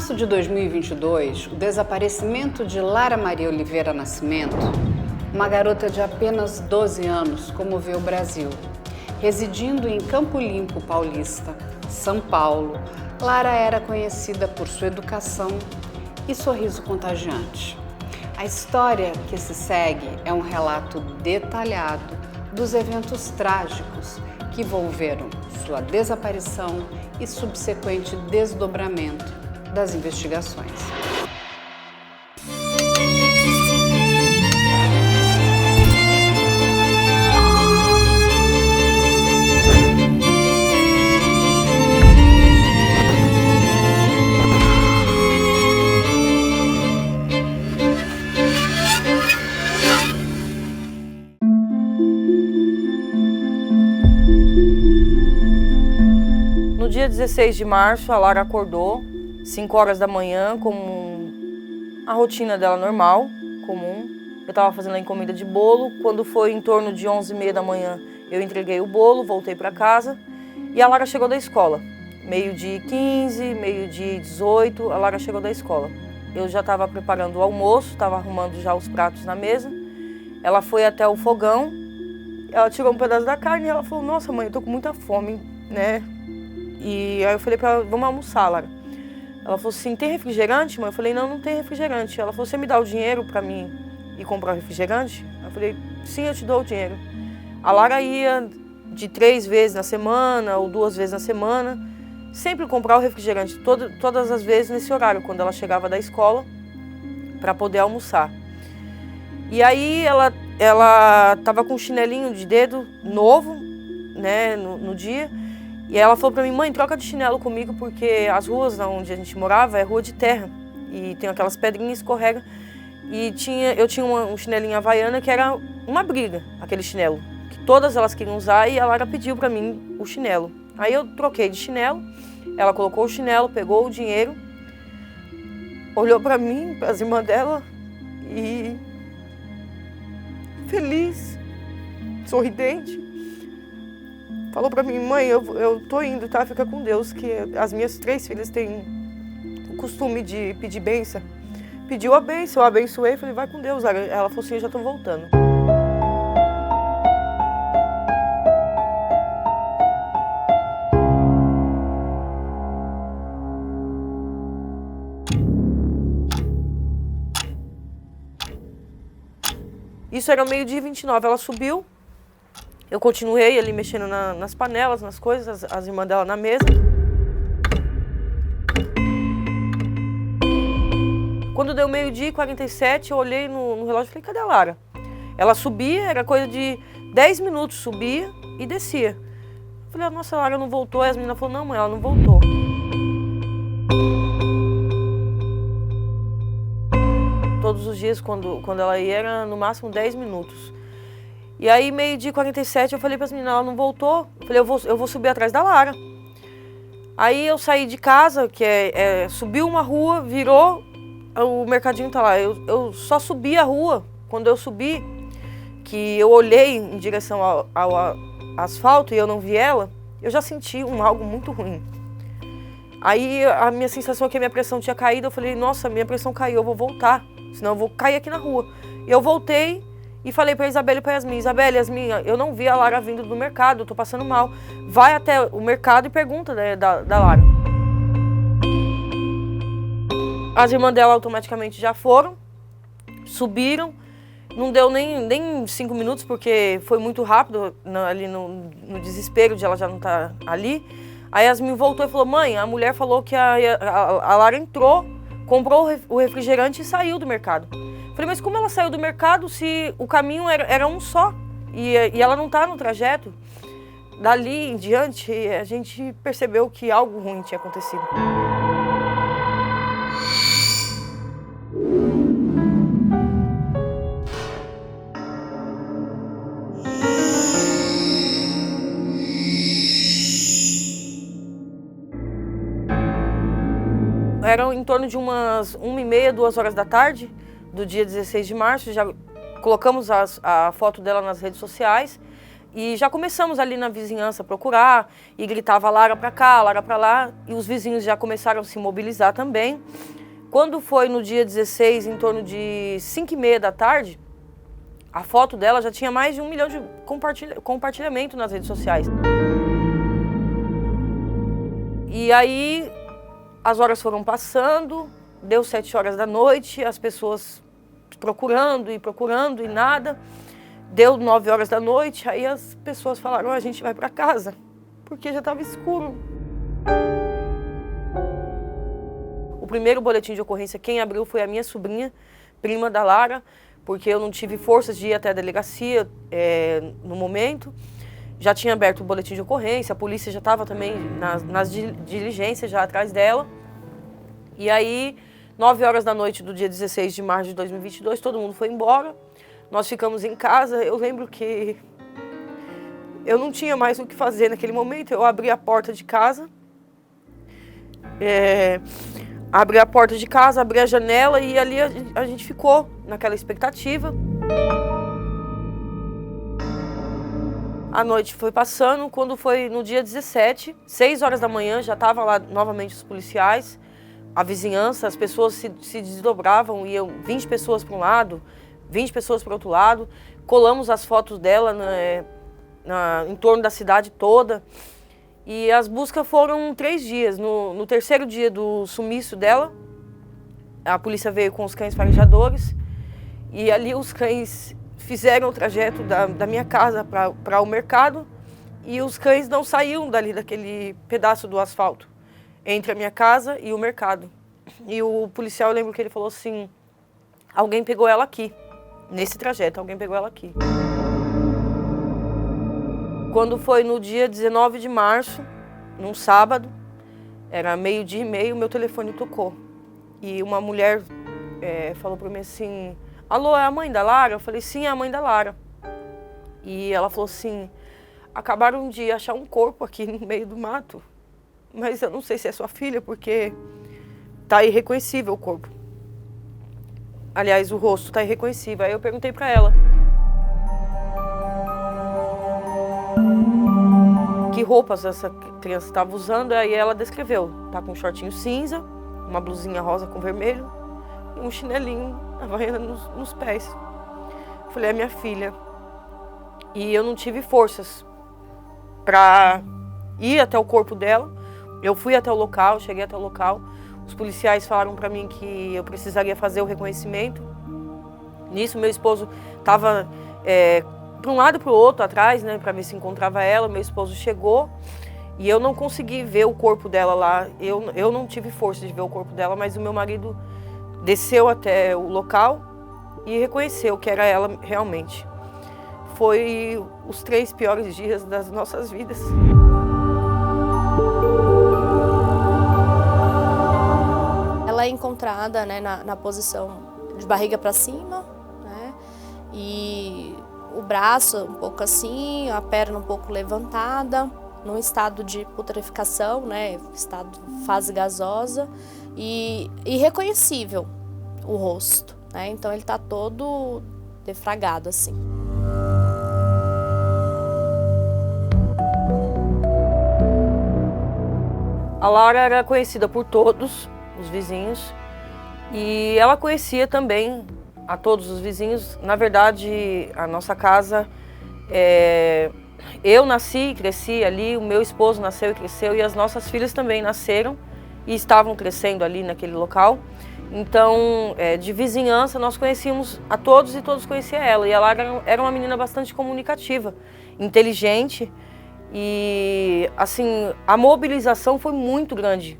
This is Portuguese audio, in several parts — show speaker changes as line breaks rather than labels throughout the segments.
março de 2022, o desaparecimento de Lara Maria Oliveira Nascimento, uma garota de apenas 12 anos, comoveu o Brasil. Residindo em Campo Limpo Paulista, São Paulo, Lara era conhecida por sua educação e sorriso contagiante. A história que se segue é um relato detalhado dos eventos trágicos que envolveram sua desaparição e subsequente desdobramento das investigações.
No dia 16 de março, a Lara acordou, 5 horas da manhã, como a rotina dela normal, comum. Eu estava fazendo a encomenda de bolo. Quando foi em torno de 11h30 da manhã, eu entreguei o bolo, voltei para casa e a Lara chegou da escola. 12h15, 12h18, a Lara chegou da escola. Eu já estava preparando o almoço, estava arrumando já os pratos na mesa. Ela foi até o fogão, ela tirou um pedaço da carne e ela falou: "Nossa, mãe, eu tô com muita fome, né?" E aí eu falei pra ela: "Vamos almoçar, Lara." Ela falou assim: "Tem refrigerante, mãe?" Eu falei: "Não tem refrigerante." Ela falou: "Você me dá o dinheiro pra mim ir comprar o refrigerante?" Eu falei: "Sim, eu te dou o dinheiro." A Lara ia de 3 vezes na semana ou 2 vezes na semana, sempre comprar o refrigerante, todas as vezes nesse horário, quando ela chegava da escola, para poder almoçar. E aí ela tava com um chinelinho de dedo novo, né, no dia. E ela falou pra mim: "Mãe, troca de chinelo comigo, porque as ruas onde a gente morava é rua de terra. E tem aquelas pedrinhas, escorrega." E eu tinha um chinelinho havaiana que era uma briga, aquele chinelo. Que todas elas queriam usar e a Lara pediu pra mim o chinelo. Aí eu troquei de chinelo, ela colocou o chinelo, pegou o dinheiro, olhou pra mim, pras irmãs dela e... feliz, sorridente, falou pra mim: "Mãe, eu tô indo, tá? Fica com Deus, que as minhas 3 filhas têm o costume de pedir bênção." Pediu a bênção, eu abençoei, falei: "Vai com Deus." Ela falou assim: "Eu já tô voltando." Isso era 12h29, ela subiu. Eu continuei ali mexendo nas panelas, nas coisas, as irmãs dela na mesa. Quando deu 12h47, eu olhei no relógio e falei: "Cadê a Lara?" Ela subia, era coisa de 10 minutos, subia e descia. Eu falei: "Nossa, a Lara não voltou." E as meninas falaram: "Não, mãe, ela não voltou." Todos os dias, quando ela ia, era no máximo 10 minutos. E aí, 12h47, eu falei para as meninas: "Ela não voltou." Eu falei: eu vou subir atrás da Lara." Aí eu saí de casa, que subiu uma rua, virou, o mercadinho tá lá. Eu só subi a rua. Quando eu subi, que eu olhei em direção ao asfalto e eu não vi ela, eu já senti algo muito ruim. Aí a minha sensação é que a minha pressão tinha caído. Eu falei: "Nossa, minha pressão caiu, eu vou voltar, senão eu vou cair aqui na rua." E eu voltei e falei pra Isabelle e pra Yasmin: "Isabelle, Yasmin, eu não vi a Lara vindo do mercado, eu tô passando mal. Vai até o mercado e pergunta, né, da Lara." As irmãs dela automaticamente já foram, subiram. Não deu nem 5 minutos, porque foi muito rápido ali no desespero de ela já não estar ali. Aí a Yasmin voltou e falou: "Mãe, a mulher falou que a Lara entrou, comprou o refrigerante e saiu do mercado." Falei: "Mas como ela saiu do mercado se o caminho era um só e ela não está no trajeto?" Dali em diante, a gente percebeu que algo ruim tinha acontecido. Eram em torno de umas 1h30, 2 horas da tarde, do dia 16 de março. Já colocamos a foto dela nas redes sociais. E já começamos ali na vizinhança a procurar, e gritava Lara para cá, Lara para lá, e os vizinhos já começaram a se mobilizar também. Quando foi no dia 16, em torno de 5h30 da tarde, a foto dela já tinha mais de 1 milhão de compartilhamento nas redes sociais. E aí as horas foram passando, deu 7 horas da noite, as pessoas procurando e nada. Deu 9 horas da noite, aí as pessoas falaram, a gente vai para casa, porque já estava escuro. O primeiro boletim de ocorrência, quem abriu foi a minha sobrinha, prima da Lara, porque eu não tive forças de ir até a delegacia no momento. Já tinha aberto o boletim de ocorrência, a polícia já estava também nas diligências, já atrás dela. E aí, 9 horas da noite do dia 16 de março de 2022, todo mundo foi embora. Nós ficamos em casa. Eu lembro que eu não tinha mais o que fazer naquele momento. Eu abri a porta de casa, abri a janela e ali a gente ficou naquela expectativa. A noite foi passando, quando foi no dia 17, 6 horas da manhã, já estavam lá novamente os policiais, a vizinhança, as pessoas se desdobravam, iam 20 pessoas para um lado, 20 pessoas para o outro lado. Colamos as fotos dela em torno da cidade toda. E as buscas foram 3 dias. No terceiro dia do sumiço dela, a polícia veio com os cães farejadores. E ali os cães fizeram o trajeto da minha casa para o mercado. E os cães não saíam dali daquele pedaço do asfalto, entre a minha casa e o mercado. E o policial, eu lembro que ele falou assim, alguém pegou ela aqui. Nesse trajeto, alguém pegou ela aqui. Quando foi no dia 19 de março, num sábado, era 12h30, meu telefone tocou. E uma mulher falou para mim assim, alô, é a mãe da Lara? Eu falei, sim, é a mãe da Lara. E ela falou assim, acabaram de achar um corpo aqui no meio do mato, mas eu não sei se é sua filha, porque tá irreconhecível o corpo. Aliás, o rosto está irreconhecível. Aí eu perguntei para ela que roupas essa criança estava usando. Aí ela descreveu. Tá com um shortinho cinza, uma blusinha rosa com vermelho e um chinelinho havaiana nos pés. Eu falei, é minha filha. E eu não tive forças para ir até o corpo dela. Eu fui até o local, cheguei até o local. Os policiais falaram para mim que eu precisaria fazer o reconhecimento. Nisso, meu esposo estava para um lado e para o outro atrás, né, para ver se encontrava ela. Meu esposo chegou e eu não consegui ver o corpo dela lá. Eu não tive força de ver o corpo dela, mas o meu marido desceu até o local e reconheceu que era ela realmente. Foi os 3 piores dias das nossas vidas.
Ela é encontrada, né, na posição de barriga para cima, né, e o braço um pouco assim, a perna um pouco levantada, num estado de putrefação, né, fase gasosa e irreconhecível o rosto, né, então ele está todo defragado assim.
A Lara era conhecida por todos os vizinhos, e ela conhecia também a todos os vizinhos. Na verdade, a nossa casa, eu nasci e cresci ali, o meu esposo nasceu e cresceu, e as nossas filhas também nasceram e estavam crescendo ali naquele local. Então, de vizinhança, nós conhecíamos a todos e todos conheciam ela. E ela era uma menina bastante comunicativa, inteligente. E, assim, a mobilização foi muito grande,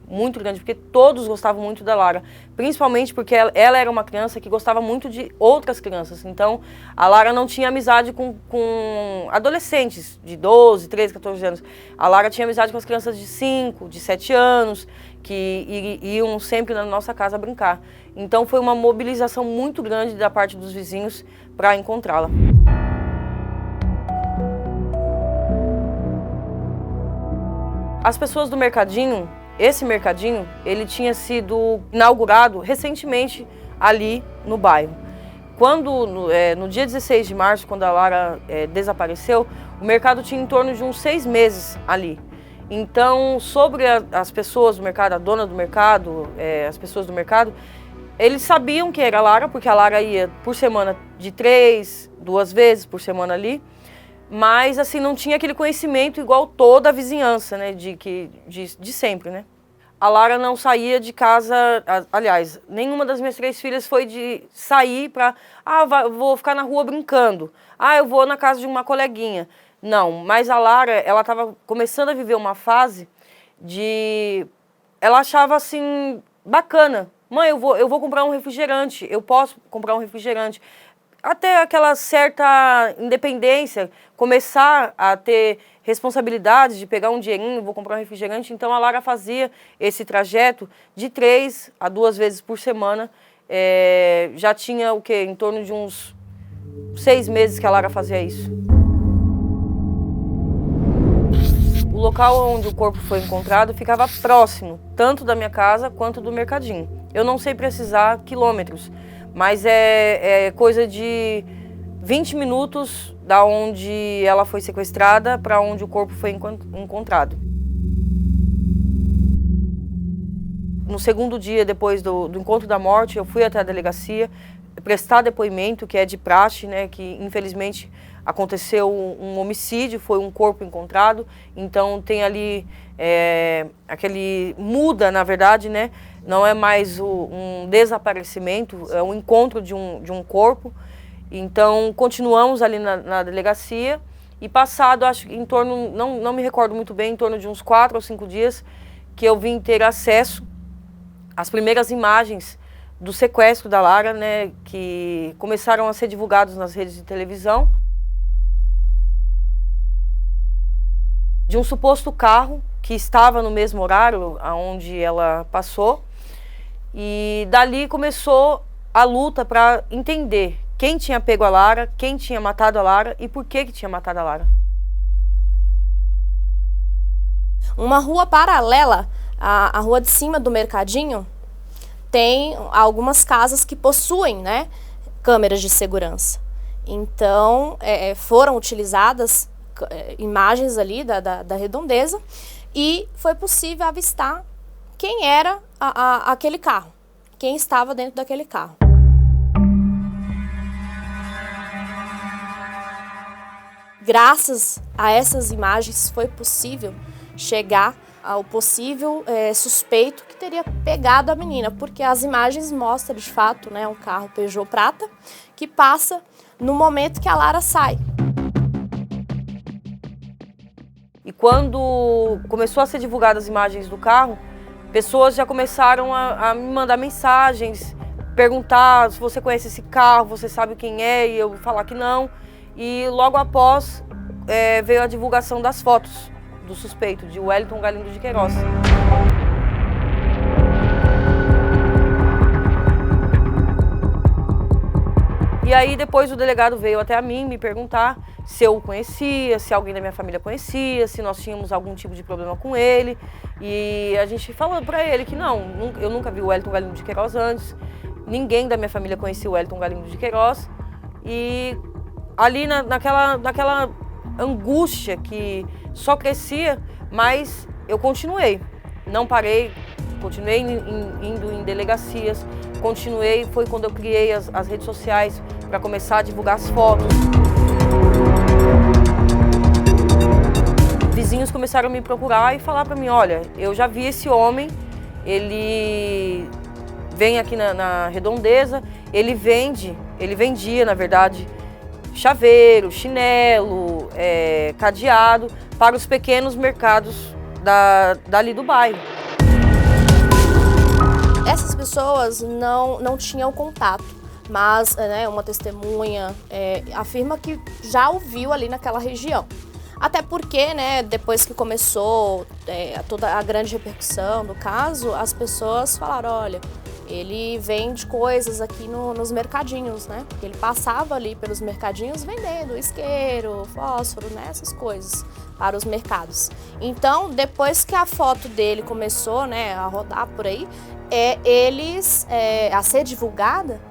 porque todos gostavam muito da Lara, principalmente porque ela era uma criança que gostava muito de outras crianças. Então, a Lara não tinha amizade com adolescentes de 12, 13, 14 anos. A Lara tinha amizade com as crianças de 5, de 7 anos, que iam sempre na nossa casa brincar. Então, foi uma mobilização muito grande da parte dos vizinhos para encontrá-la. As pessoas do mercadinho, esse mercadinho, ele tinha sido inaugurado recentemente ali no bairro. Quando, no dia 16 de março, quando a Lara desapareceu, O mercado tinha em torno de uns 6 meses ali. Então, sobre as pessoas do mercado, a dona do mercado, as pessoas do mercado, eles sabiam que era a Lara, porque a Lara ia por semana de 3, 2 vezes por semana ali, mas assim, não tinha aquele conhecimento igual toda a vizinhança, né, de sempre, né. A Lara não saía de casa, aliás, nenhuma das minhas 3 filhas foi de sair para, vou ficar na rua brincando, eu vou na casa de uma coleguinha. Não, mas a Lara, ela estava começando a viver uma fase ela achava assim, bacana. Mãe, eu vou comprar um refrigerante, eu posso comprar um refrigerante. Até aquela certa independência, começar a ter responsabilidade de pegar um dinheirinho, vou comprar um refrigerante. Então a Lara fazia esse trajeto de 3 a 2 vezes por semana. Já tinha o quê? Em torno de uns 6 meses que a Lara fazia isso. O local onde o corpo foi encontrado ficava próximo, tanto da minha casa quanto do mercadinho. Eu não sei precisar quilômetros, mas é coisa de 20 minutos da onde ela foi sequestrada para onde o corpo foi encontrado. No segundo dia depois do encontro da morte, eu fui até a delegacia prestar depoimento, que é de praxe, né, que infelizmente aconteceu um homicídio, foi um corpo encontrado, então tem ali muda, na verdade, né, não é mais um desaparecimento, é um encontro de um corpo. Então continuamos ali na delegacia e passado, acho que em torno, não me recordo muito bem, em torno de uns 4 ou 5 dias, que eu vim ter acesso às primeiras imagens do sequestro da Lara, né, que começaram a ser divulgados nas redes de televisão, de um suposto carro que estava no mesmo horário aonde ela passou, e dali começou a luta para entender quem tinha pego a Lara, quem tinha matado a Lara e por que tinha matado a Lara.
Uma rua paralela à rua de cima do mercadinho, tem algumas casas que possuem, né, câmeras de segurança. Então, foram utilizadas imagens ali da redondeza e foi possível avistar quem era aquele carro, quem estava dentro daquele carro. Graças a essas imagens foi possível chegar ao possível suspeito que teria pegado a menina, porque as imagens mostram de fato, né, um carro Peugeot prata que passa no momento que a Lara sai.
E quando começou a ser divulgadas as imagens do carro, pessoas já começaram a me mandar mensagens, perguntar se você conhece esse carro, você sabe quem é, e eu falar que não. E logo após veio a divulgação das fotos do suspeito, de Wellington Galindo de Queiroz. E aí depois o delegado veio até a mim me perguntar se eu o conhecia, se alguém da minha família conhecia, se nós tínhamos algum tipo de problema com ele. E a gente falou pra ele que não, eu nunca vi o Wellington Galindo de Queiroz antes, ninguém da minha família conhecia o Wellington Galindo de Queiroz. E ali naquela angústia que só crescia, mas eu continuei, não parei, continuei indo em delegacias, continuei, foi quando eu criei as redes sociais para começar a divulgar as fotos. Vizinhos começaram a me procurar e falar para mim, olha, eu já vi esse homem, ele vem aqui na Redondeza, ele vendia, na verdade, chaveiro, chinelo, cadeado para os pequenos mercados dali do bairro.
Essas pessoas não tinham contato, mas uma testemunha afirma que já o viu ali naquela região. Até porque, né, depois que começou toda a grande repercussão do caso, as pessoas falaram, olha, ele vende coisas aqui nos mercadinhos, né? Porque ele passava ali pelos mercadinhos vendendo isqueiro, fósforo, né? Essas coisas para os mercados. Então, depois que a foto dele começou, né, a rodar por aí, a ser divulgada,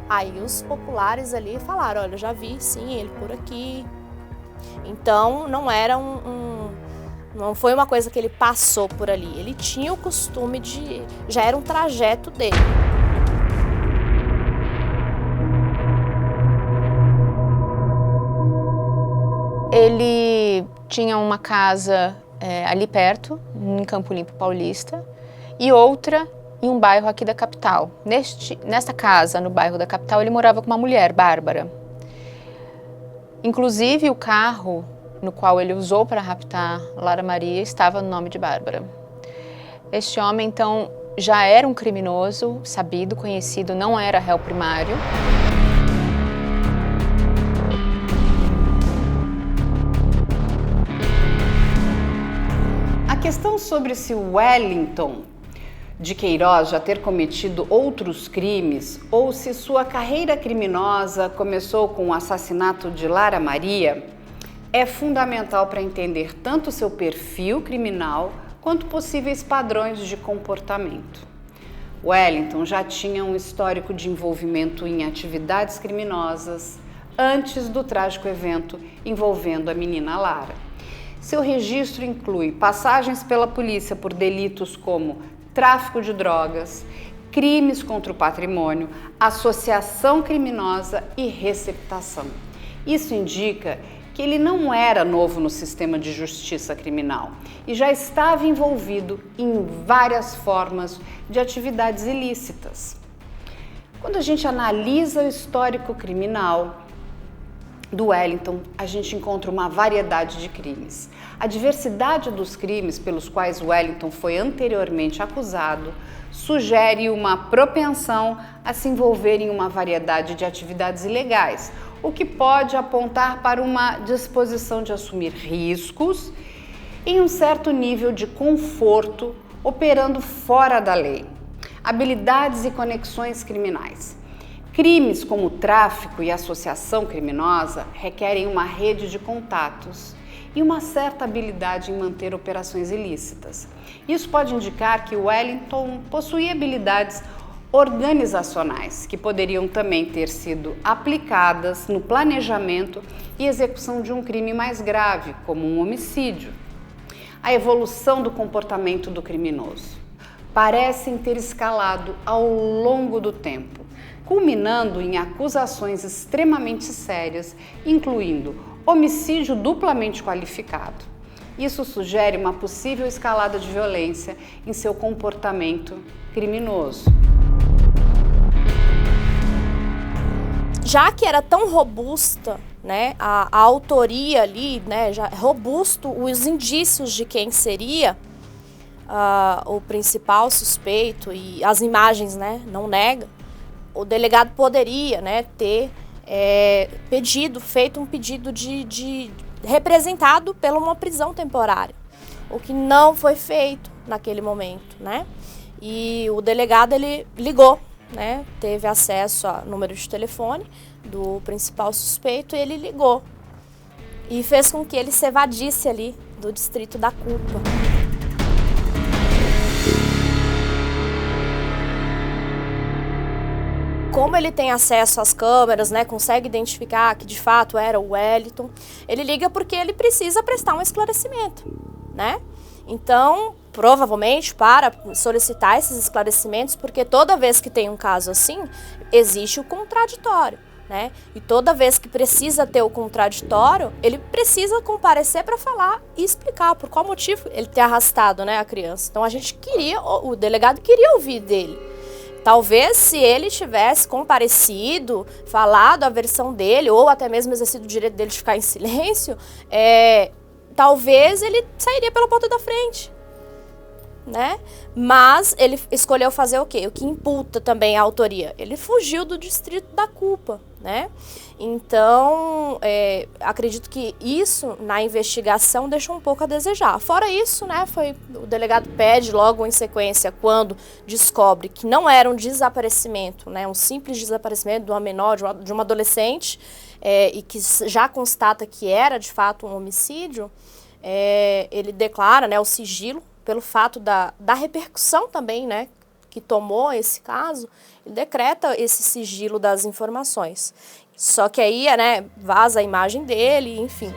aí os populares ali falaram, olha, já vi sim ele por aqui. Então não era não foi uma coisa que ele passou por ali. Ele tinha o costume já era um trajeto dele.
Ele tinha uma casa ali perto, em Campo Limpo Paulista, e outra em um bairro aqui da capital. Nesta casa, no bairro da capital, ele morava com uma mulher, Bárbara. Inclusive, o carro no qual ele usou para raptar Lara Maria estava no nome de Bárbara. Este homem, então, já era um criminoso, sabido, conhecido, não era réu primário.
A questão sobre se Wellington de Queiroz já ter cometido outros crimes ou se sua carreira criminosa começou com o assassinato de Lara Maria é fundamental para entender tanto seu perfil criminal quanto possíveis padrões de comportamento. Wellington já tinha um histórico de envolvimento em atividades criminosas antes do trágico evento envolvendo a menina Lara. Seu registro inclui passagens pela polícia por delitos como tráfico de drogas, crimes contra o patrimônio, associação criminosa e receptação. Isso indica que ele não era novo no sistema de justiça criminal e já estava envolvido em várias formas de atividades ilícitas. Quando a gente analisa o histórico criminal do Wellington, a gente encontra uma variedade de crimes. A diversidade dos crimes pelos quais Wellington foi anteriormente acusado sugere uma propensão a se envolver em uma variedade de atividades ilegais, o que pode apontar para uma disposição de assumir riscos em um certo nível de conforto, operando fora da lei. Habilidades e conexões criminais. Crimes como tráfico e associação criminosa requerem uma rede de contatos e uma certa habilidade em manter operações ilícitas. Isso pode indicar que Wellington possuía habilidades organizacionais, que poderiam também ter sido aplicadas no planejamento e execução de um crime mais grave, como um homicídio. A evolução do comportamento do criminoso parecem ter escalado ao longo do tempo, culminando em acusações extremamente sérias, incluindo homicídio duplamente qualificado. Isso sugere uma possível escalada de violência em seu comportamento criminoso.
Já que era tão robusta, né, a autoria ali, né, já robusto os indícios de quem seria o principal suspeito e as imagens, né, não nega, o delegado poderia, né, ter feito um pedido de representado pela uma prisão temporária, o que não foi feito naquele momento, né? E o delegado ele ligou, né? Teve acesso a número de telefone do principal suspeito e ele ligou e fez com que ele se evadisse ali do distrito da culpa. Como ele tem acesso às câmeras, né, consegue identificar que de fato era o Wellington, ele liga porque ele precisa prestar um esclarecimento, né? Então, provavelmente para solicitar esses esclarecimentos, porque toda vez que tem um caso assim, existe o contraditório, né? E toda vez que precisa ter o contraditório, ele precisa comparecer para falar e explicar por qual motivo ele ter arrastado, né, a criança. Então o delegado queria ouvir dele. Talvez se ele tivesse comparecido, falado a versão dele, ou até mesmo exercido o direito dele de ficar em silêncio, talvez ele sairia pela porta da frente, né? Mas ele escolheu fazer o quê? O que imputa também a autoria. Ele fugiu do distrito da culpa, né? Então, acredito que isso, na investigação, deixou um pouco a desejar. Fora isso, né, o delegado pede logo em sequência, quando descobre que não era um desaparecimento, né, um simples desaparecimento de uma menor, de uma adolescente, e que já constata que era, de fato, um homicídio, ele declara, né, o sigilo, pelo fato da repercussão também, né, que tomou esse caso, ele decreta esse sigilo das informações. Só que aí, né, vaza a imagem dele, enfim.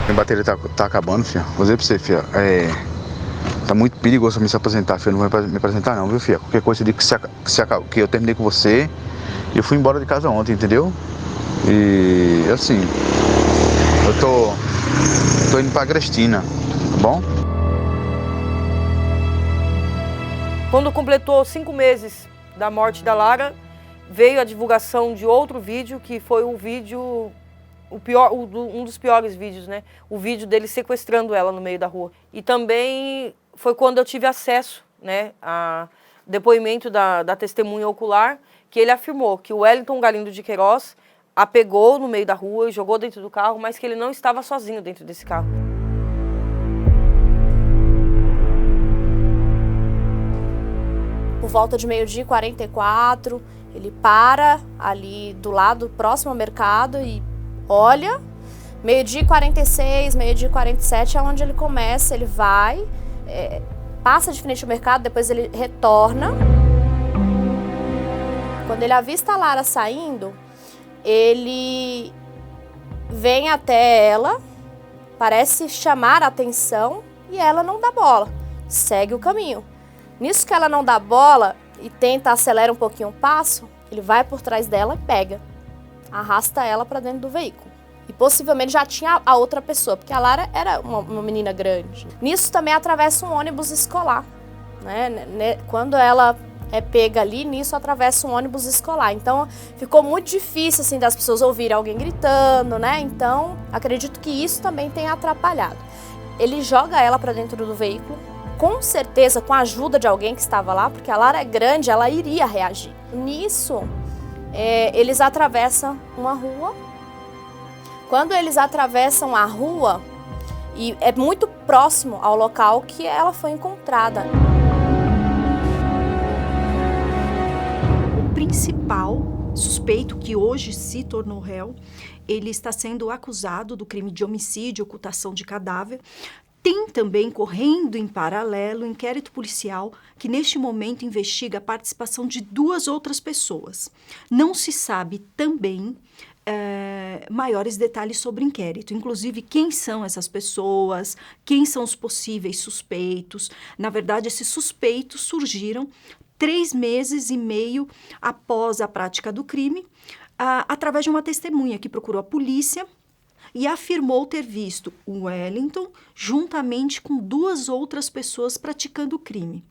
Minha bateria tá acabando, filha. Vou dizer pra você, filha. Tá muito perigoso me se apresentar, filha. Não vou me apresentar não, viu, filha? Qualquer coisa eu digo que eu terminei com você. E eu fui embora de casa ontem, entendeu? E assim, eu tô indo pra Agrestina, tá bom?
Quando completou 5 meses da morte da Lara, veio a divulgação de outro vídeo, que foi um vídeo, um dos piores vídeos, né? O vídeo dele sequestrando ela no meio da rua. E também foi quando eu tive acesso, né, a depoimento da testemunha ocular, que ele afirmou que o Wellington Galindo de Queiroz a pegou no meio da rua e jogou dentro do carro, mas que ele não estava sozinho dentro desse carro.
Por volta de 12h44, ele para ali do lado, próximo ao mercado e olha. 12h46, 12h47 é onde ele começa, ele vai, passa de frente ao mercado, depois ele retorna. Quando ele avista a Lara saindo, ele vem até ela, parece chamar a atenção e ela não dá bola, segue o caminho. Nisso que ela não dá bola e tenta acelerar um pouquinho o passo, ele vai por trás dela e pega, arrasta ela para dentro do veículo. E possivelmente já tinha a outra pessoa, porque a Lara era uma menina grande. Nisso também atravessa um ônibus escolar, né? Quando ela é pega ali, nisso atravessa um ônibus escolar. Então ficou muito difícil assim das pessoas ouvirem alguém gritando, né? Então acredito que isso também tenha atrapalhado. Ele joga ela para dentro do veículo, com certeza com a ajuda de alguém que estava lá, porque a Lara é grande, ela iria reagir. Nisso, eles atravessam uma rua. Quando eles atravessam a rua, e é muito próximo ao local que ela foi encontrada.
O principal suspeito, que hoje se tornou réu, ele está sendo acusado do crime de homicídio e ocultação de cadáver. Tem também, correndo em paralelo, um inquérito policial que, neste momento, investiga a participação de 2 outras pessoas. Não se sabe também maiores detalhes sobre o inquérito, inclusive quem são essas pessoas, quem são os possíveis suspeitos. Na verdade, esses suspeitos surgiram 3 meses e meio após a prática do crime, através de uma testemunha que procurou a polícia e afirmou ter visto o Wellington juntamente com 2 outras pessoas praticando o crime.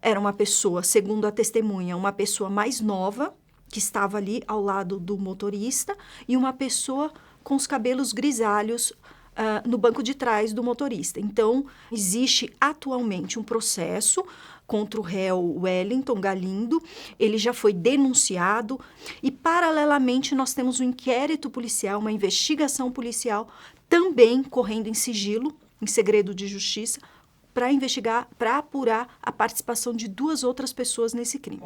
Era uma pessoa, segundo a testemunha, uma pessoa mais nova, que estava ali ao lado do motorista, e uma pessoa com os cabelos grisalhos no banco de trás do motorista. Então, existe atualmente um processo contra o réu Wellington Galindo. Ele já foi denunciado e, paralelamente, nós temos um inquérito policial, uma investigação policial, também correndo em sigilo, em segredo de justiça, para investigar, para apurar a participação de 2 outras pessoas nesse crime.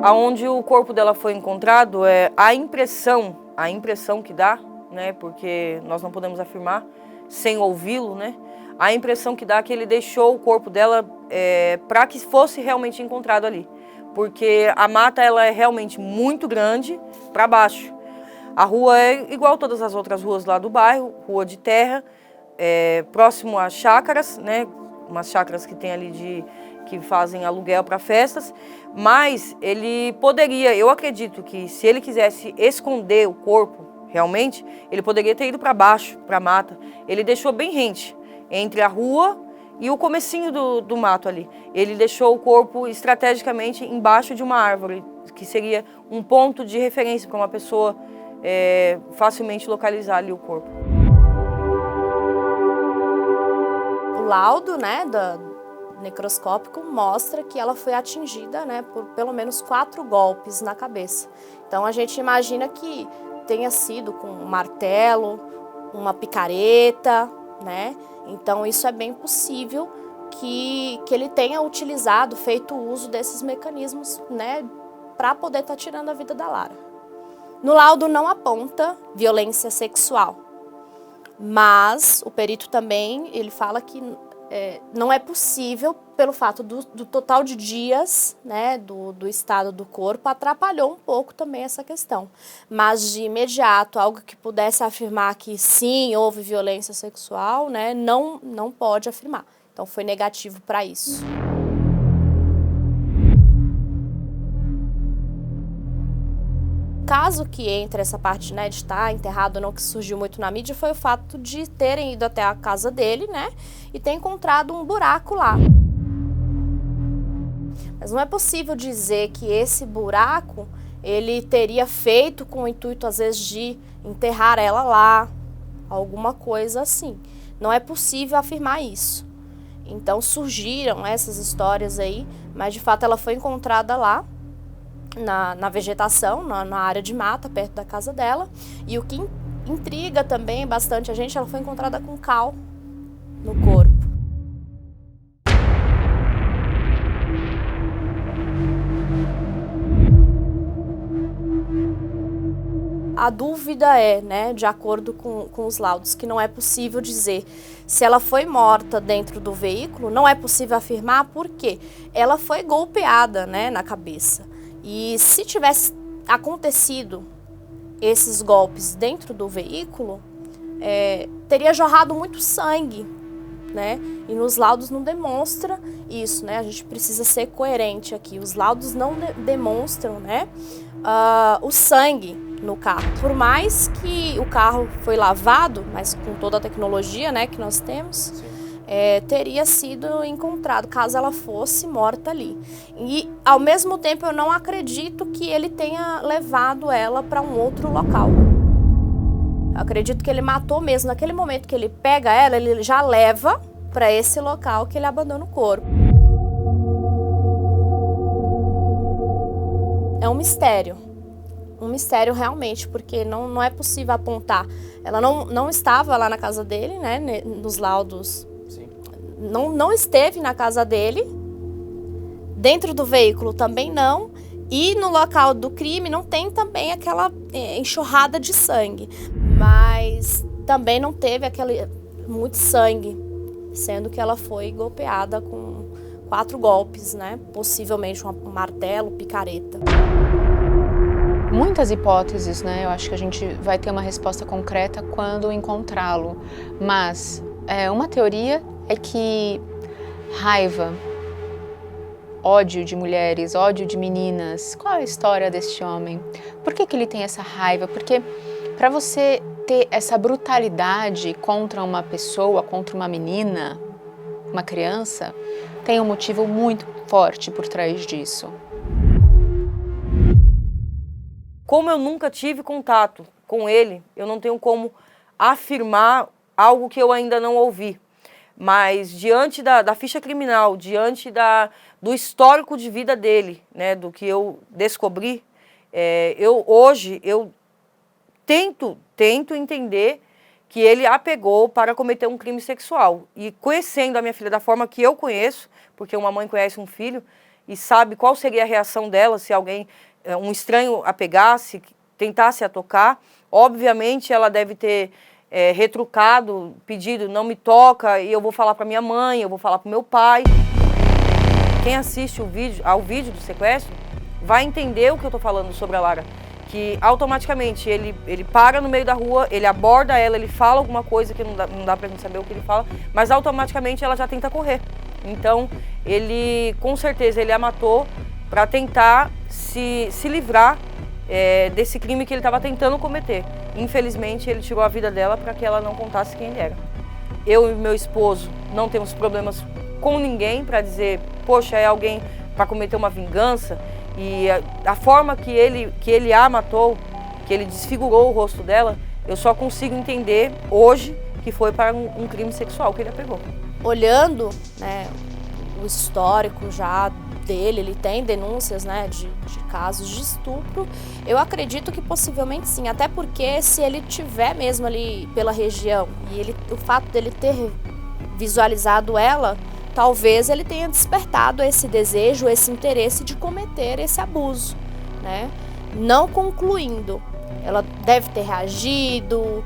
Aonde o corpo dela foi encontrado, a impressão que dá, né, porque nós não podemos afirmar sem ouvi-lo, né, a impressão que dá é que ele deixou o corpo dela para que fosse realmente encontrado ali, porque a mata ela é realmente muito grande para baixo. A rua é igual todas as outras ruas lá do bairro, rua de terra, próximo a chácaras, né, umas chácaras que tem ali que fazem aluguel para festas, mas ele poderia, eu acredito que se ele quisesse esconder o corpo, realmente, ele poderia ter ido para baixo, para a mata. Ele deixou bem rente entre a rua e o comecinho do mato ali. Ele deixou o corpo estrategicamente embaixo de uma árvore, que seria um ponto de referência para uma pessoa facilmente localizar ali o corpo.
O laudo, né, necroscópico mostra que ela foi atingida, né, por pelo menos 4 golpes na cabeça. Então a gente imagina que tenha sido com um martelo, uma picareta, né? Então isso é bem possível que ele tenha utilizado, feito uso desses mecanismos, né, para poder estar tirando a vida da Lara. No laudo não aponta violência sexual, mas o perito também ele fala que não é possível pelo fato do total de dias, né, do estado do corpo, atrapalhou um pouco também essa questão. Mas de imediato, algo que pudesse afirmar que sim, houve violência sexual, né, não pode afirmar. Então foi negativo para isso. Caso que entre essa parte, né, de estar enterrado ou não, que surgiu muito na mídia, foi o fato de terem ido até a casa dele, né, e ter encontrado um buraco lá. Mas não é possível dizer que esse buraco ele teria feito com o intuito, às vezes, de enterrar ela lá, alguma coisa assim. Não é possível afirmar isso. Então surgiram essas histórias aí, mas de fato ela foi encontrada lá, na vegetação, na área de mata, perto da casa dela. E o que intriga também bastante a gente, ela foi encontrada com cal no corpo. A dúvida é, né, de acordo com os laudos, que não é possível dizer se ela foi morta dentro do veículo, não é possível afirmar porque ela foi golpeada, né, na cabeça. E se tivesse acontecido esses golpes dentro do veículo, teria jorrado muito sangue, né? E nos laudos não demonstra isso, né? A gente precisa ser coerente aqui. Os laudos não demonstram, né, o sangue no carro. Por mais que o carro foi lavado, mas com toda a tecnologia, né, que nós temos, teria sido encontrado, caso ela fosse morta ali. E, ao mesmo tempo, eu não acredito que ele tenha levado ela para um outro local. Eu acredito que ele matou mesmo. Naquele momento que ele pega ela, ele já leva para esse local que ele abandona o corpo. É um mistério. Um mistério realmente, porque não é possível apontar. Ela não estava lá na casa dele, né, nos laudos. Não esteve na casa dele, dentro do veículo também não, e no local do crime não tem também aquela enxurrada de sangue, mas também não teve muito sangue, sendo que ela foi golpeada com 4 golpes, né? Possivelmente um martelo, picareta.
Muitas hipóteses, né? Eu acho que a gente vai ter uma resposta concreta quando encontrá-lo, mas uma teoria é que raiva, ódio de mulheres, ódio de meninas, qual é a história deste homem? Por que ele tem essa raiva? Porque para você ter essa brutalidade contra uma pessoa, contra uma menina, uma criança, tem um motivo muito forte por trás disso.
Como eu nunca tive contato com ele, eu não tenho como afirmar algo que eu ainda não ouvi. Mas diante da ficha criminal, diante do histórico de vida dele, né, do que eu descobri, hoje eu tento entender que ele a pegou para cometer um crime sexual. E conhecendo a minha filha da forma que eu conheço, porque uma mãe conhece um filho e sabe qual seria a reação dela se alguém, um estranho a pegasse, tentasse a tocar, obviamente ela deve ter retrucado, pedido, não me toca, e eu vou falar para minha mãe, eu vou falar para o meu pai. Quem assiste ao vídeo do sequestro vai entender o que eu estou falando sobre a Lara, que automaticamente ele para no meio da rua, ele aborda ela, ele fala alguma coisa que não dá pra gente saber o que ele fala, mas automaticamente ela já tenta correr. Então, com certeza, ele a matou para tentar se livrar desse crime que ele estava tentando cometer. Infelizmente, ele tirou a vida dela para que ela não contasse quem ele era. Eu e meu esposo não temos problemas com ninguém para dizer, poxa, é alguém para cometer uma vingança. E a forma que ele a matou, que ele desfigurou o rosto dela, eu só consigo entender hoje que foi para um crime sexual que ele a pegou. Olhando, né, o histórico já dele, ele tem denúncias, né, de casos de estupro, eu acredito que possivelmente sim, até porque se ele tiver mesmo ali pela região e o fato dele ter visualizado ela, talvez ele tenha despertado esse desejo, esse interesse de cometer esse abuso, né? Não concluindo, ela deve ter reagido,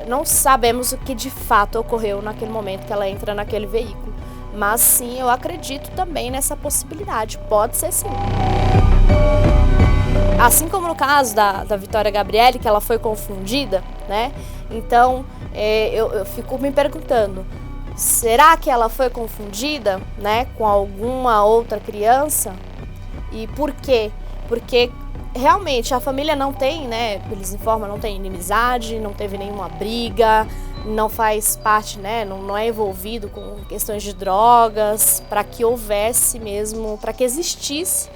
Não sabemos o que de fato ocorreu naquele momento que ela entra naquele veículo. Mas sim, eu acredito também nessa possibilidade. Pode ser sim. Assim como no caso da Vitória Gabriele, que ela foi confundida, né? Então, eu fico me perguntando, será que ela foi confundida, né, com alguma outra criança? E por quê? Porque realmente a família não tem, né, eles informam, não tem inimizade, não teve nenhuma briga, não faz parte, né, não é envolvido com questões de drogas, para que houvesse mesmo, para que existisse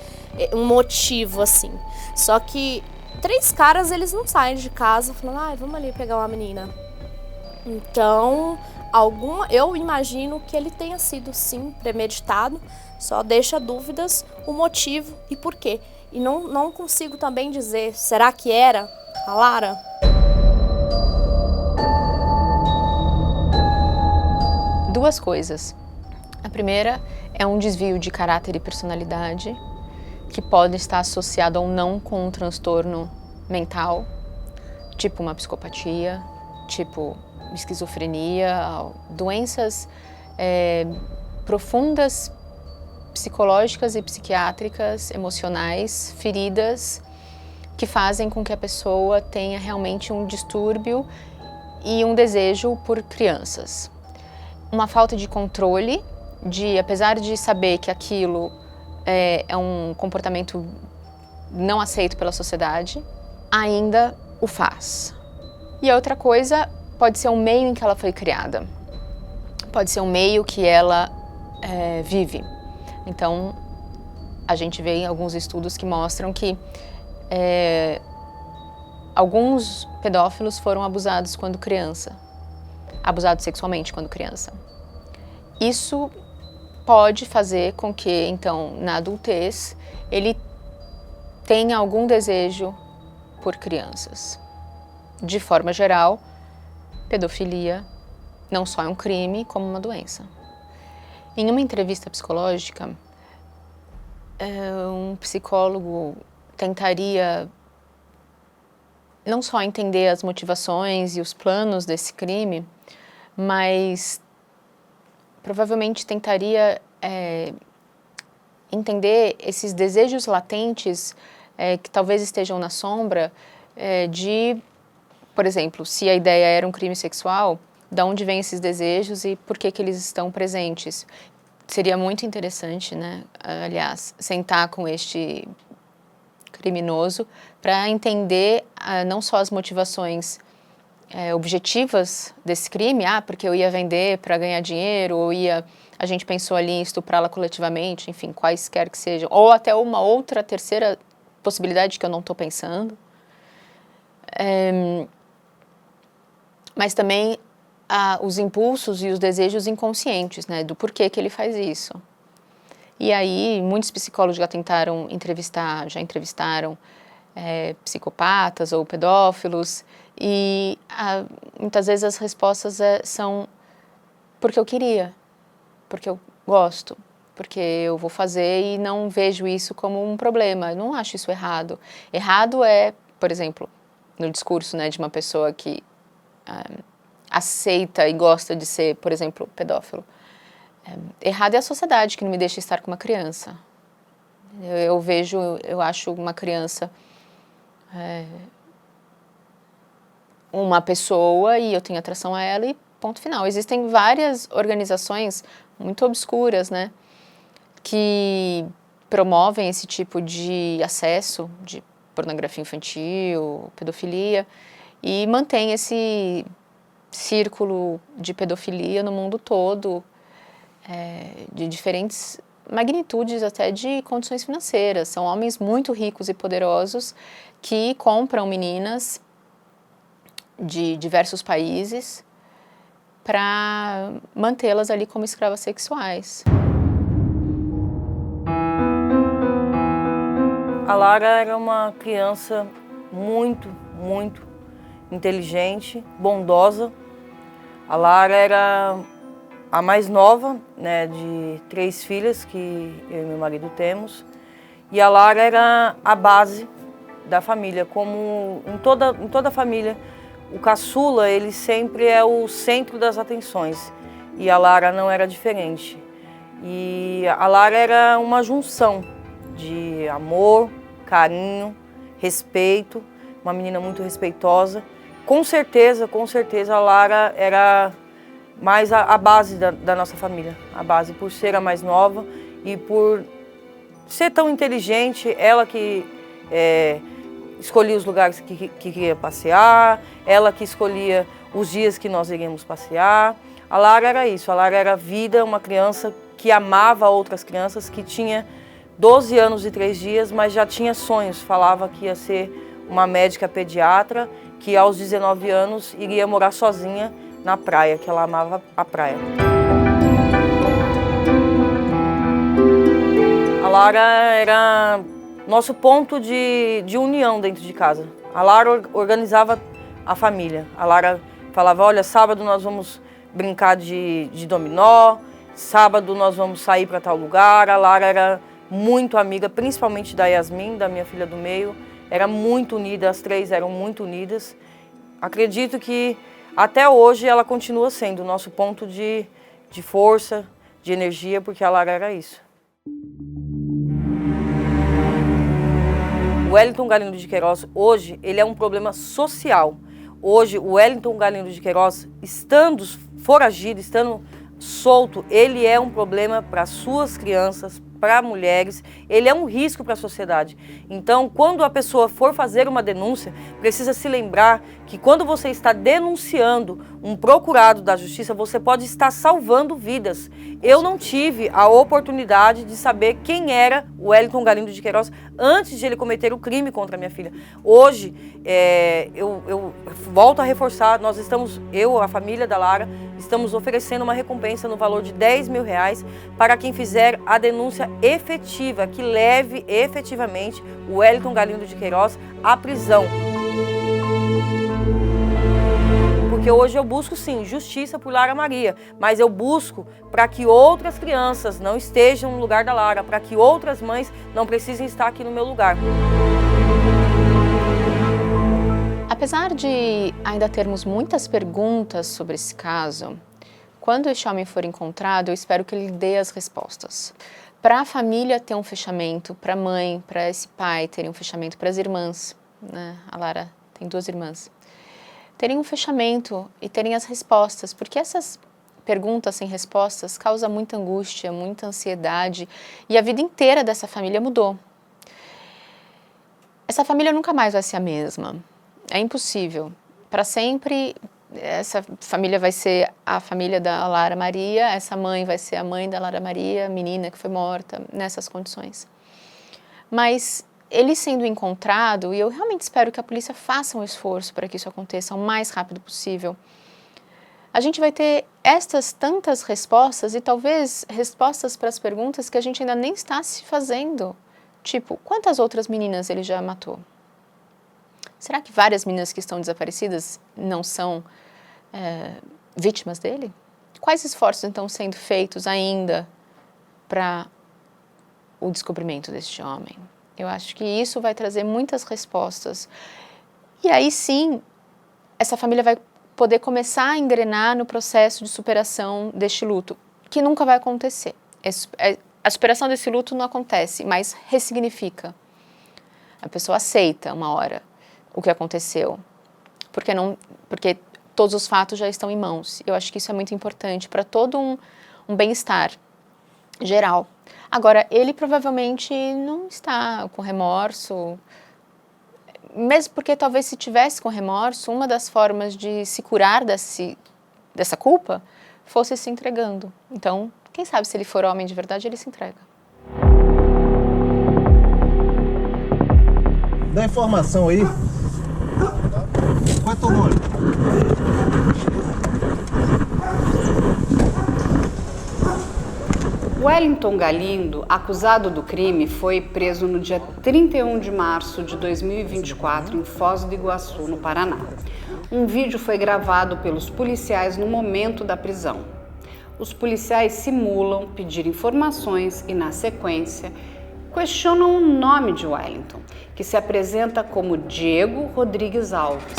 um motivo assim. Só que 3 caras, eles não saem de casa falando, vamos ali pegar uma menina. Então, eu imagino que ele tenha sido sim premeditado, só deixa dúvidas o motivo e por quê. E não consigo também dizer, será que era a Lara?
Duas coisas. A primeira é um desvio de caráter e personalidade, que pode estar associado ou não com um transtorno mental, tipo uma psicopatia, tipo esquizofrenia, doenças profundas, psicológicas e psiquiátricas, emocionais, feridas, que fazem com que a pessoa tenha realmente um distúrbio e um desejo por crianças. Uma falta de controle, apesar de saber que aquilo é um comportamento não aceito pela sociedade, ainda o faz. E a outra coisa pode ser o meio em que ela foi criada, pode ser o meio que ela vive. Então, a gente vê em alguns estudos que mostram que alguns pedófilos foram abusados quando criança, abusados sexualmente quando criança. Isso pode fazer com que, então, na adultez, ele tenha algum desejo por crianças. De forma geral, pedofilia não só é um crime, como uma doença. Em uma entrevista psicológica, um psicólogo tentaria não só entender as motivações e os planos desse crime, mas provavelmente tentaria entender esses desejos latentes que talvez estejam na sombra por exemplo, se a ideia era um crime sexual, de onde vêm esses desejos e por que eles estão presentes. Seria muito interessante, né, aliás, sentar com este criminoso para entender não só as motivações objetivas desse crime, porque eu ia vender para ganhar dinheiro, ou a gente pensou ali em estuprá-la coletivamente, enfim, quaisquer que sejam, ou até uma outra terceira possibilidade que eu não estou pensando. Mas também os impulsos e os desejos inconscientes, né, do porquê que ele faz isso. E aí, muitos psicólogos já entrevistaram psicopatas ou pedófilos, e muitas vezes as respostas são porque eu queria, porque eu gosto, porque eu vou fazer e não vejo isso como um problema, eu não acho isso errado. Errado é, por exemplo, no discurso, né, de uma pessoa que aceita e gosta de ser, por exemplo, pedófilo. Errado é a sociedade que não me deixa estar com uma criança. Eu acho uma criança uma pessoa e eu tenho atração a ela e ponto final. Existem várias organizações muito obscuras, né, que promovem esse tipo de acesso de pornografia infantil, pedofilia, e mantém esse círculo de pedofilia no mundo todo, de diferentes magnitudes, até de condições financeiras. São homens muito ricos e poderosos que compram meninas de diversos países para mantê-las ali como escravas sexuais.
A Lara era uma criança muito, muito inteligente, bondosa. A Lara era a mais nova, né, de 3 filhas que eu e meu marido temos. E a Lara era a base da família, como em toda família, o caçula, ele sempre é o centro das atenções. E a Lara não era diferente. E a Lara era uma junção de amor, carinho, respeito, uma menina muito respeitosa. Com certeza a Lara era mais a base da nossa família. A base por ser a mais nova e por ser tão inteligente, ela que escolhia os lugares que queria passear, ela que escolhia os dias que nós iríamos passear. A Lara era isso, a Lara era vida, uma criança que amava outras crianças, que tinha 12 anos e 3 dias, mas já tinha sonhos. Falava que ia ser uma médica pediatra, que aos 19 anos iria morar sozinha na praia, que ela amava a praia. A Lara era nosso ponto de união dentro de casa. A Lara organizava a família. A Lara falava, olha, sábado nós vamos brincar de dominó, sábado nós vamos sair para tal lugar. A Lara era muito amiga, principalmente da Yasmin, da minha filha do meio. Era muito unida, as três eram muito unidas. Acredito que até hoje ela continua sendo o nosso ponto de força, de energia, porque a Lara era isso. O Wellington Galindo de Queiroz, hoje, ele é um problema social. Hoje, o Wellington Galindo de Queiroz, estando foragido, estando solto, ele é um problema para suas crianças, para mulheres, ele é um risco para a sociedade. Então, quando a pessoa for fazer uma denúncia, precisa se lembrar que quando você está denunciando um procurado da justiça, você pode estar salvando vidas. Eu não tive a oportunidade de saber quem era o Wellington Galindo de Queiroz antes de ele cometer o crime contra a minha filha. Hoje, eu volto a reforçar, nós estamos, a família da Lara, estamos oferecendo uma recompensa no valor de R$10 mil para quem fizer a denúncia efetiva, que leve efetivamente o Wellington Galindo de Queiroz à prisão. Porque hoje eu busco, sim, justiça por Lara Maria, mas eu busco para que outras crianças não estejam no lugar da Lara, para que outras mães não precisem estar aqui no meu lugar.
Apesar de ainda termos muitas perguntas sobre esse caso, quando este homem for encontrado, eu espero que ele dê as respostas. Para a família ter um fechamento, para a mãe, para esse pai terem um fechamento, para as irmãs, né? A Lara tem 2 irmãs, terem um fechamento e terem as respostas, porque essas perguntas sem respostas causam muita angústia, muita ansiedade, e a vida inteira dessa família mudou. Essa família nunca mais vai ser a mesma, é impossível. Para sempre, essa família vai ser a família da Lara Maria, essa mãe vai ser a mãe da Lara Maria, a menina que foi morta nessas condições. Mas ele sendo encontrado, e eu realmente espero que a polícia faça um esforço para que isso aconteça o mais rápido possível, a gente vai ter estas tantas respostas e talvez respostas para as perguntas que a gente ainda nem está se fazendo. Tipo, quantas outras meninas ele já matou? Será que várias meninas que estão desaparecidas não são vítimas dele? Quais esforços estão sendo feitos ainda para o descobrimento deste homem? Eu acho que isso vai trazer muitas respostas. E aí sim, essa família vai poder começar a engrenar no processo de superação deste luto, que nunca vai acontecer. A superação desse luto não acontece, mas ressignifica. A pessoa aceita uma hora o que aconteceu, porque todos os fatos já estão em mãos. Eu acho que isso é muito importante para todo um bem-estar geral. Agora, ele provavelmente não está com remorso, mesmo porque talvez se tivesse com remorso, uma das formas de se curar dessa culpa fosse se entregando. Então, quem sabe se ele for homem de verdade, ele se entrega.
Dá informação aí. Qual é teu nome?
Wellington Galindo, acusado do crime, foi preso no dia 31 de março de 2024 em Foz do Iguaçu, no Paraná. Um vídeo foi gravado pelos policiais no momento da prisão. Os policiais simulam pedir informações e, na sequência, questionam o nome de Wellington, que se apresenta como Diego Rodrigues Alves.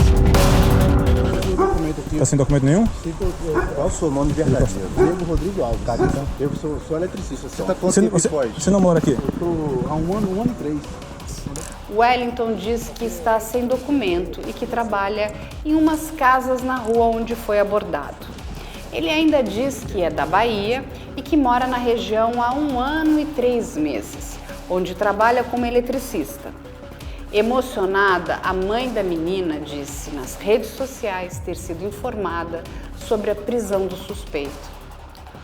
sem documento aqui.
Tá sem documento nenhum?
Qual o seu nome verdadeiro? Diego Rodrigo Alves. Tá, então. Eu sou eletricista. Você tá quanto tempo depois?
Você não mora aqui?
Eu tô há um ano e 3.
Wellington diz que está sem documento e que trabalha em umas casas na rua onde foi abordado. Ele ainda diz que é da Bahia e que mora na região há 1 ano e 3 meses, onde trabalha como eletricista. Emocionada, a mãe da menina disse nas redes sociais ter sido informada sobre a prisão do suspeito.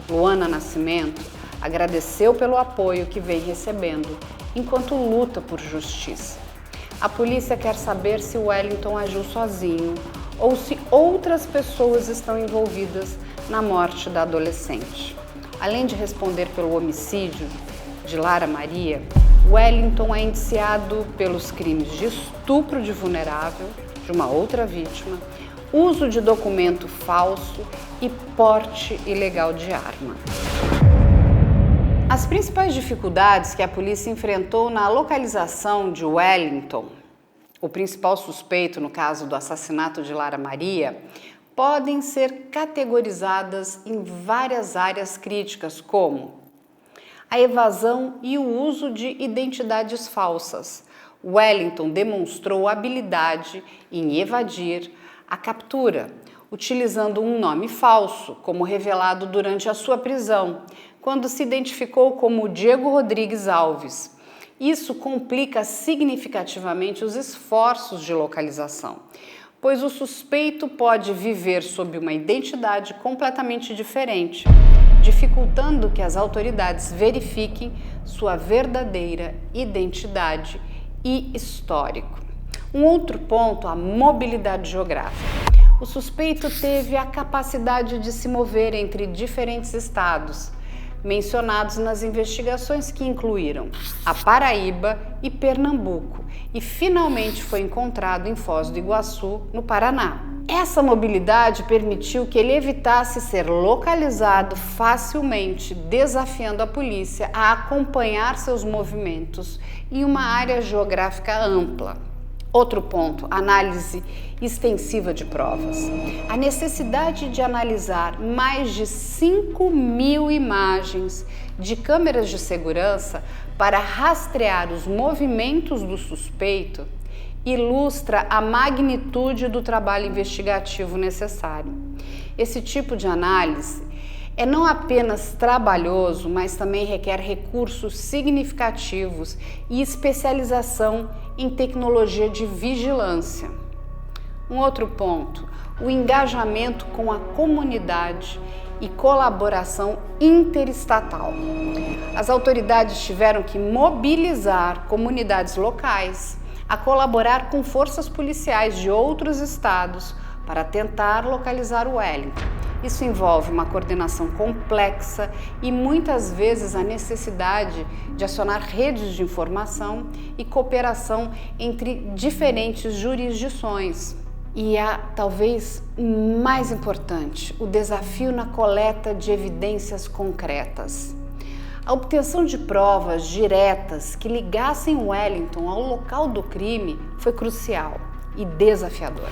Luana Nascimento agradeceu pelo apoio que vem recebendo enquanto luta por justiça. A polícia quer saber se Wellington agiu sozinho ou se outras pessoas estão envolvidas na morte da adolescente. Além de responder pelo homicídio de Lara Maria, Wellington é indiciado pelos crimes de estupro de vulnerável, de uma outra vítima, uso de documento falso e porte ilegal de arma. As principais dificuldades que a polícia enfrentou na localização de Wellington, o principal suspeito no caso do assassinato de Lara Maria, podem ser categorizadas em várias áreas críticas, como a evasão e o uso de identidades falsas. Wellington demonstrou habilidade em evadir a captura, utilizando um nome falso, como revelado durante a sua prisão, quando se identificou como Diego Rodrigues Alves. Isso complica significativamente os esforços de localização, pois o suspeito pode viver sob uma identidade completamente diferente, dificultando que as autoridades verifiquem sua verdadeira identidade e histórico. Um outro ponto, a mobilidade geográfica. O suspeito teve a capacidade de se mover entre diferentes estados, mencionados nas investigações que incluíram a Paraíba e Pernambuco, e finalmente foi encontrado em Foz do Iguaçu, no Paraná. Essa mobilidade permitiu que ele evitasse ser localizado facilmente, desafiando a polícia a acompanhar seus movimentos em uma área geográfica ampla. Outro ponto, análise extensiva de provas. A necessidade de analisar mais de 5.000 imagens de câmeras de segurança para rastrear os movimentos do suspeito ilustra a magnitude do trabalho investigativo necessário. Esse tipo de análise é não apenas trabalhoso, mas também requer recursos significativos e especialização em tecnologia de vigilância. Um outro ponto, o engajamento com a comunidade e colaboração interestatal. As autoridades tiveram que mobilizar comunidades locais a colaborar com forças policiais de outros estados para tentar localizar o Wellington. Isso envolve uma coordenação complexa e muitas vezes a necessidade de acionar redes de informação e cooperação entre diferentes jurisdições. E a talvez mais importante, o desafio na coleta de evidências concretas. A obtenção de provas diretas que ligassem Wellington ao local do crime foi crucial e desafiadora.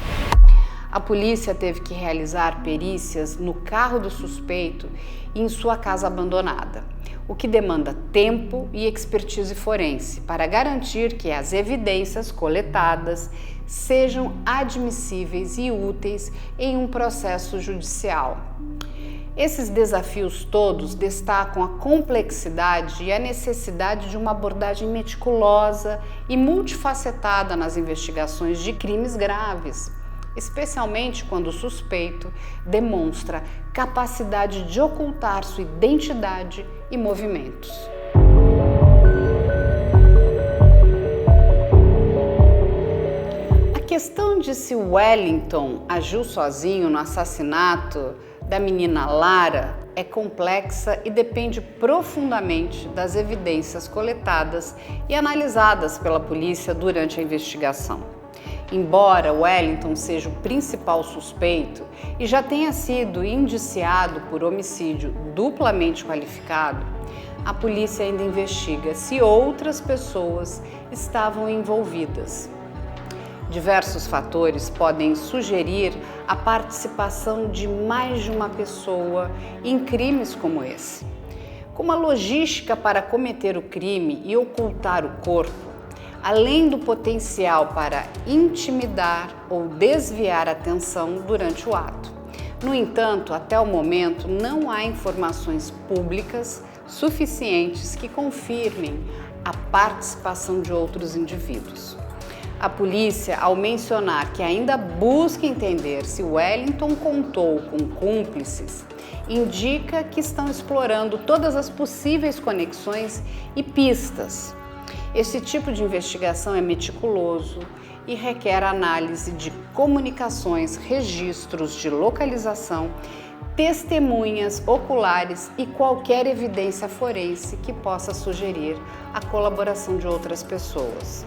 A polícia teve que realizar perícias no carro do suspeito e em sua casa abandonada, o que demanda tempo e expertise forense para garantir que as evidências coletadas sejam admissíveis e úteis em um processo judicial. Esses desafios todos destacam a complexidade e a necessidade de uma abordagem meticulosa e multifacetada nas investigações de crimes graves, especialmente quando o suspeito demonstra capacidade de ocultar sua identidade e movimentos. A questão de se Wellington agiu sozinho no assassinato da menina Lara é complexa e depende profundamente das evidências coletadas e analisadas pela polícia durante a investigação. Embora Wellington seja o principal suspeito e já tenha sido indiciado por homicídio duplamente qualificado, a polícia ainda investiga se outras pessoas estavam envolvidas. Diversos fatores podem sugerir a participação de mais de uma pessoa em crimes como esse. Como a logística para cometer o crime e ocultar o corpo, além do potencial para intimidar ou desviar a atenção durante o ato. No entanto, até o momento, não há informações públicas suficientes que confirmem a participação de outros indivíduos. A polícia, ao mencionar que ainda busca entender se Wellington contou com cúmplices, indica que estão explorando todas as possíveis conexões e pistas. Esse tipo de investigação é meticuloso e requer análise de comunicações, registros de localização, testemunhas oculares e qualquer evidência forense que possa sugerir a colaboração de outras pessoas.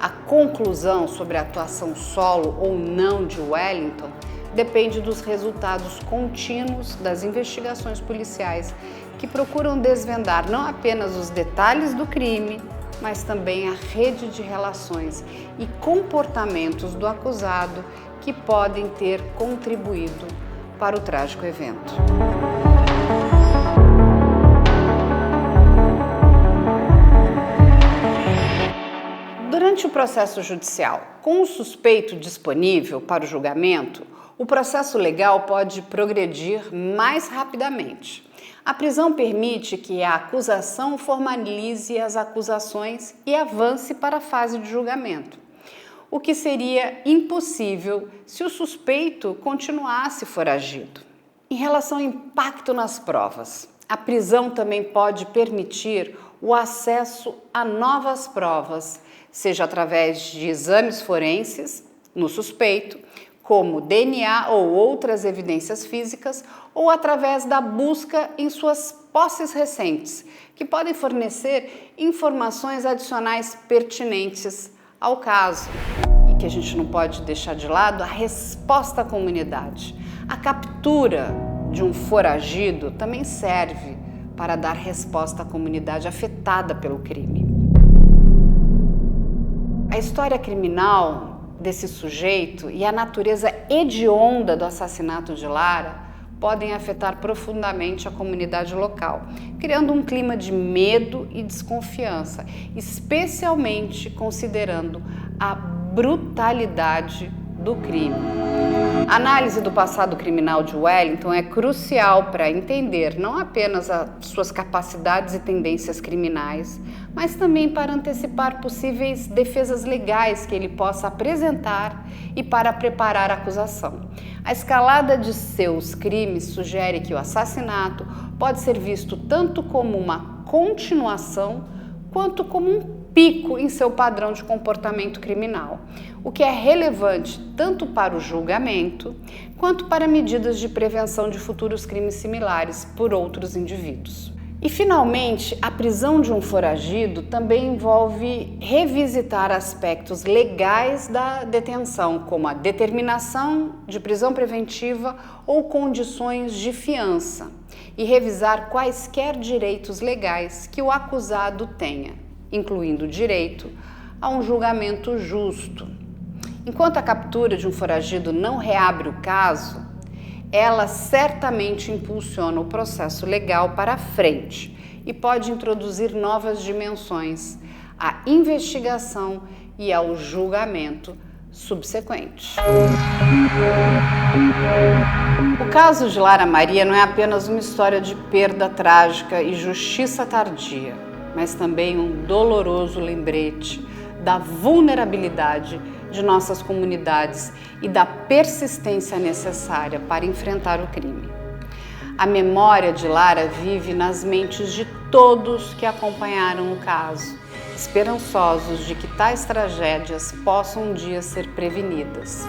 A conclusão sobre a atuação solo ou não de Wellington depende dos resultados contínuos das investigações policiais que procuram desvendar não apenas os detalhes do crime, mas também a rede de relações e comportamentos do acusado que podem ter contribuído para o trágico evento. Durante o processo judicial, com o suspeito disponível para o julgamento, o processo legal pode progredir mais rapidamente. A prisão permite que a acusação formalize as acusações e avance para a fase de julgamento, o que seria impossível se o suspeito continuasse foragido. Em relação ao impacto nas provas, a prisão também pode permitir o acesso a novas provas, seja através de exames forenses no suspeito, como DNA ou outras evidências físicas, ou através da busca em suas posses recentes, que podem fornecer informações adicionais pertinentes ao caso. E que a gente não pode deixar de lado a resposta à comunidade. A captura de um foragido também serve para dar resposta à comunidade afetada pelo crime. A história criminal desse sujeito e a natureza hedionda do assassinato de Lara podem afetar profundamente a comunidade local, criando um clima de medo e desconfiança, especialmente considerando a brutalidade do crime. A análise do passado criminal de Wellington é crucial para entender não apenas as suas capacidades e tendências criminais, mas também para antecipar possíveis defesas legais que ele possa apresentar e para preparar a acusação. A escalada de seus crimes sugere que o assassinato pode ser visto tanto como uma continuação quanto como um pico em seu padrão de comportamento criminal, o que é relevante tanto para o julgamento quanto para medidas de prevenção de futuros crimes similares por outros indivíduos. E, finalmente, a prisão de um foragido também envolve revisitar aspectos legais da detenção, como a determinação de prisão preventiva ou condições de fiança, e revisar quaisquer direitos legais que o acusado tenha, incluindo o direito a um julgamento justo. Enquanto a captura de um foragido não reabre o caso, ela certamente impulsiona o processo legal para frente e pode introduzir novas dimensões à investigação e ao julgamento subsequente. O caso de Lara Maria não é apenas uma história de perda trágica e justiça tardia, mas também um doloroso lembrete da vulnerabilidade de nossas comunidades e da persistência necessária para enfrentar o crime. A memória de Lara vive nas mentes de todos que acompanharam o caso, esperançosos de que tais tragédias possam um dia ser prevenidas.